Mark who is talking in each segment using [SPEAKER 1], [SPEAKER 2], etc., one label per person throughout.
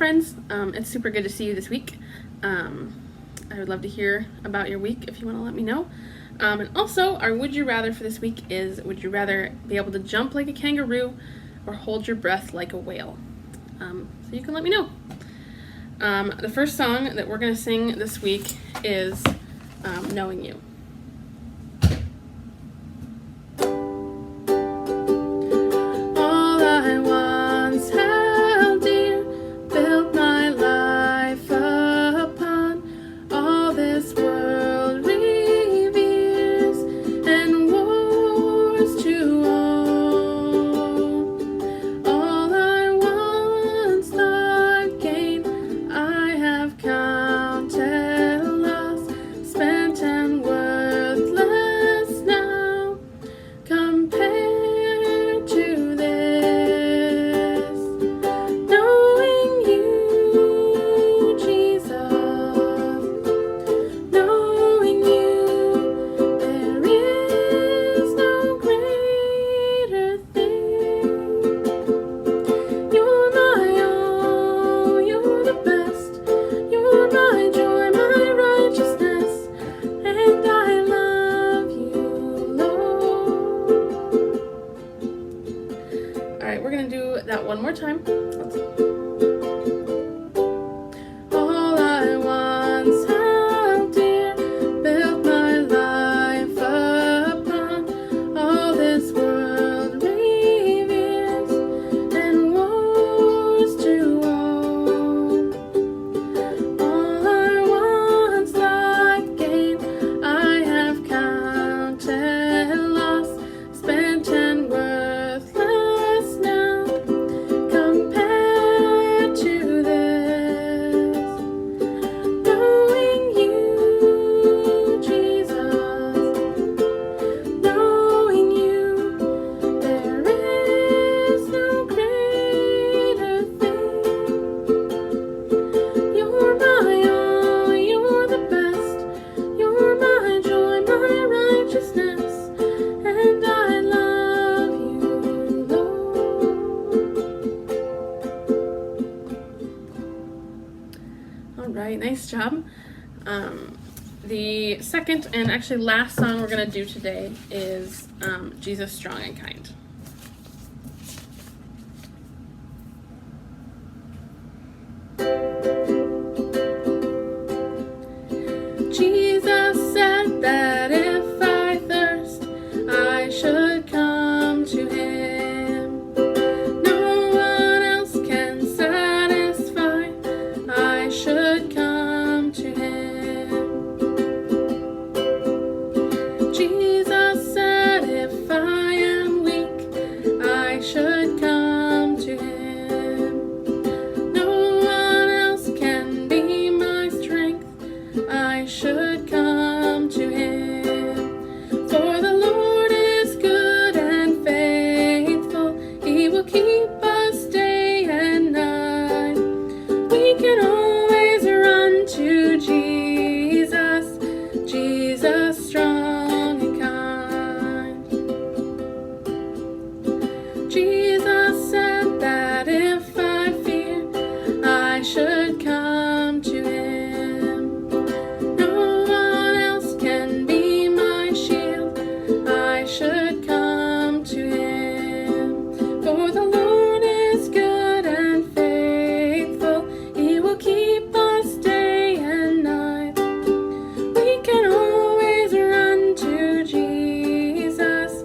[SPEAKER 1] friends. It's super good to see you this week. I would love to hear about your week if you want to let me know. And also, our would you rather for this week is, would you rather be able to jump like a kangaroo or hold your breath like a whale? So you can let me know. The first song that we're going to sing this week is Knowing You. That one more time. All I once held dear, built my life upon, all this world reveres, and wars to own. All I once thought gain, I have counted loss, spent and worthless now. Alright, nice job. The second and actually last song we're going to do today is Jesus Strong and Kind. Jesus said that if I thirst, I should come to him. No one else can satisfy. I should come to him. Jesus said if I am weak, I should come to him. No one else can be my strength. I should come to him. For the Lord is good and faithful. He will keep us day and night. We can always run to Jesus, Jesus strong and kind. Jesus said that if I fear, I should come to him. No one else can be my shield. I should come to him. For the Lord is good and faithful. He will keep us day and night. We can always run to Jesus,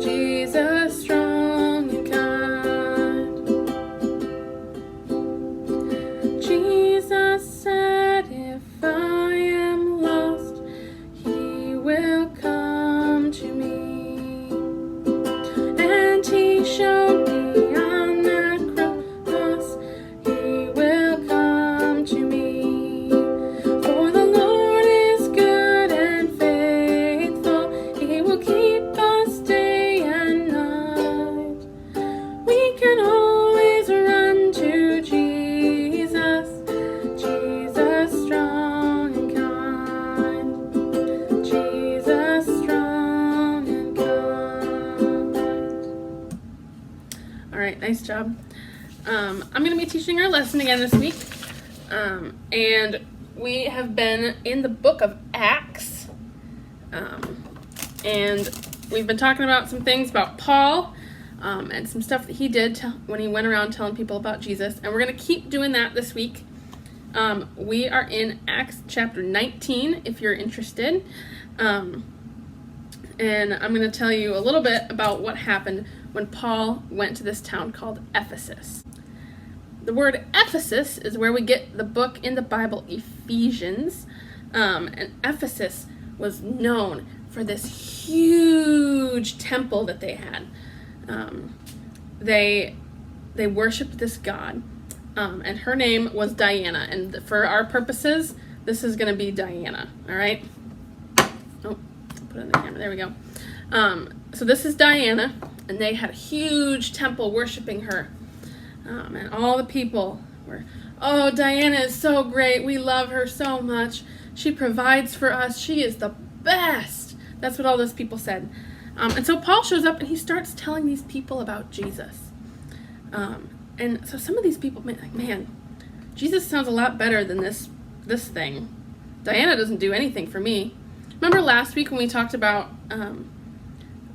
[SPEAKER 1] Jesus strong and kind. Jesus said if I am lost, he will come to me. And he showed me on that cross, he will come to me. For the Lord is good and faithful. He will keep us day and night. We can always run to Jesus, Jesus strong and kind. Jesus strong and kind. All right, nice job. I'm going to be teaching our lesson again this week. And we have been in the book of Acts. And we've been talking about some things about Paul and some stuff that he did when he went around telling people about Jesus. And we're going to keep doing that this week. We are in Acts chapter 19, if you're interested. And I'm going to tell you a little bit about what happened when Paul went to this town called Ephesus. The word Ephesus is where we get the book in the Bible, Ephesians. And Ephesus was known for this huge temple that they had. They worshipped this god, and her name was Diana. And for our purposes, this is going to be Diana. All right. Oh, put it in the camera. There we go. So this is Diana, and they had a huge temple worshiping her. And all the people were, oh, Diana is so great. We love her so much. She provides for us. She is the best. That's what all those people said. And so Paul shows up and he starts telling these people about Jesus. And so some of these people, man, Jesus sounds a lot better than this thing. Diana doesn't do anything for me. Remember last week when we talked about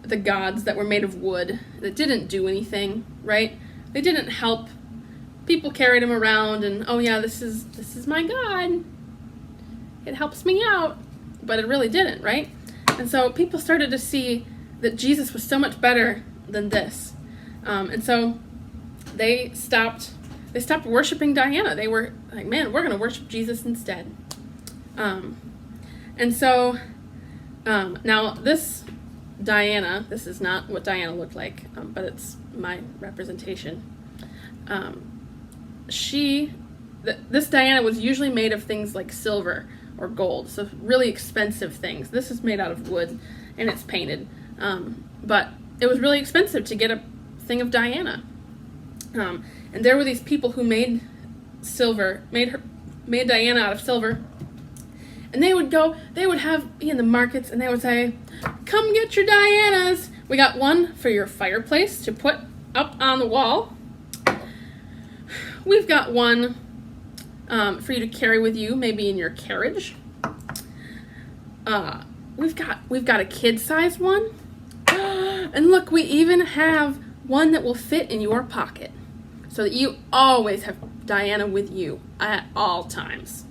[SPEAKER 1] the gods that were made of wood that didn't do anything, right? They didn't help. People carried him around and, oh yeah, this is my God. It helps me out. But it really didn't, right? And so people started to see that Jesus was so much better than this. And so they stopped worshiping Diana. They were like, man, we're going to worship Jesus instead. And so now this Diana, this is not what Diana looked like, but it's my representation. This Diana was usually made of things like silver or gold, so really expensive things. This is made out of wood, and it's painted. But it was really expensive to get a thing of Diana. And there were these people who made Diana out of silver. And they would be in the markets and they would say, come get your Dianas. We got one for your fireplace to put up on the wall. We've got one for you to carry with you, maybe in your carriage. We've got a kid-sized one. And look, we even have one that will fit in your pocket so that you always have Diana with you at all times.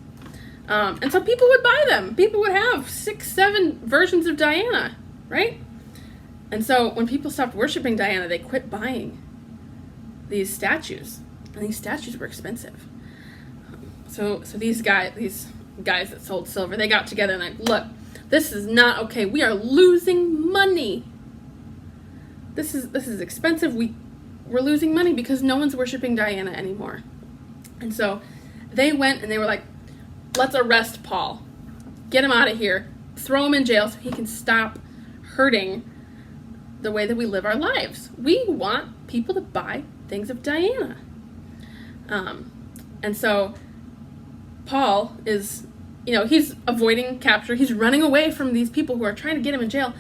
[SPEAKER 1] And so people would buy them. People would have 6-7 versions of Diana, right? And so when people stopped worshiping Diana, they quit buying these statues. And these statues were expensive. So these guys that sold silver, they got together and like, look, this is not okay. We are losing money. This is expensive. We're losing money because no one's worshiping Diana anymore. And so they went and they were like, let's arrest Paul. Get him out of here. Throw him in jail so he can stop hurting the way that we live our lives. We want people to buy things of Diana. And so Paul is, he's avoiding capture. He's running away from these people who are trying to get him in jail.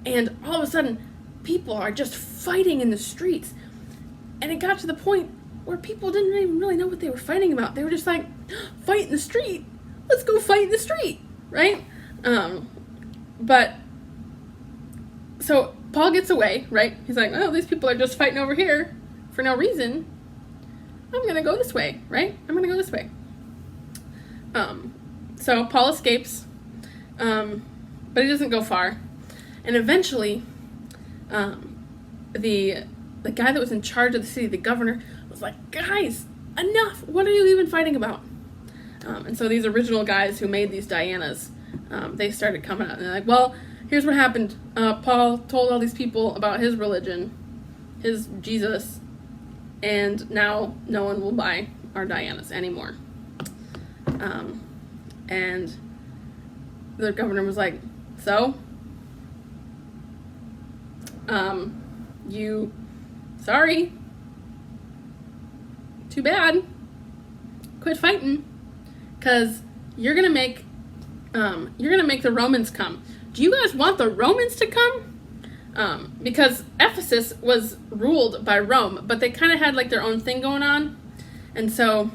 [SPEAKER 1] And all of a sudden, people are just fighting in the streets. And it got to the point where people didn't even really know what they were fighting about. They were just like, fight in the street. Let's go fight in the street, right? But so Paul gets away, right? He's like, oh, these people are just fighting over here for no reason. I'm going to go this way, right? I'm going to go this way. So Paul escapes, but he doesn't go far. And eventually, the guy that was in charge of the city, the governor, was like, guys, enough. What are you even fighting about? And so these original guys who made these Dianas, they started coming out and they're like, well, here's what happened. Paul told all these people about his religion, his Jesus, and now no one will buy our Dianas anymore. And the governor was like, so? Sorry. Too bad. Quit fighting. 'Cause you're gonna make the Romans come. Do you guys want the Romans to come? because Ephesus was ruled by Rome, but they kind of had like their own thing going on, and so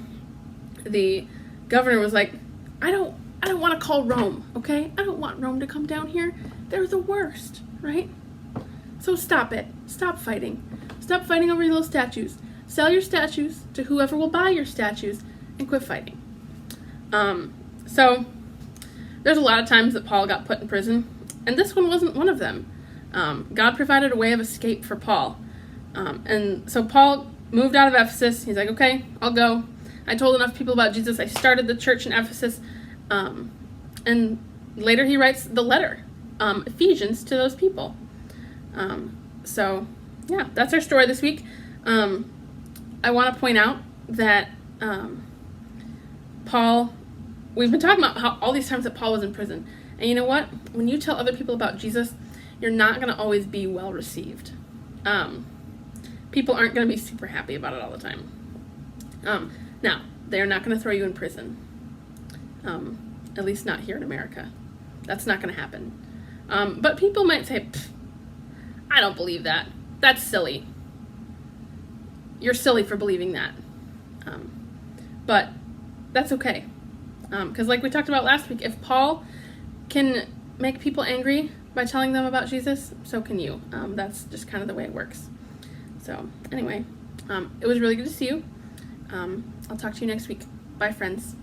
[SPEAKER 1] the governor was like, I don't want to call Rome, okay? I don't want Rome to come down here. They're the worst, right? So stop it. Stop fighting. Stop fighting over your little statues. Sell your statues to whoever will buy your statues and quit fighting. So there's a lot of times that Paul got put in prison, and this one wasn't one of them. God provided a way of escape for Paul. And so Paul moved out of Ephesus. He's like, okay, I'll go. I told enough people about Jesus. I started the church in Ephesus. And later he writes the letter, Ephesians, to those people. So yeah, that's our story this week. I want to point out that Paul, we've been talking about how all these times that Paul was in prison. And you know what? When you tell other people about Jesus, you're not going to always be well received. People aren't going to be super happy about it all the time. Now, they're not going to throw you in prison. At least not here in America. That's not going to happen. But people might say, I don't believe that. That's silly. You're silly for believing that. But that's okay. Because like we talked about last week, if Paul can make people angry by telling them about Jesus, so can you. That's just kind of the way it works. So anyway, it was really good to see you. I'll talk to you next week. Bye, friends.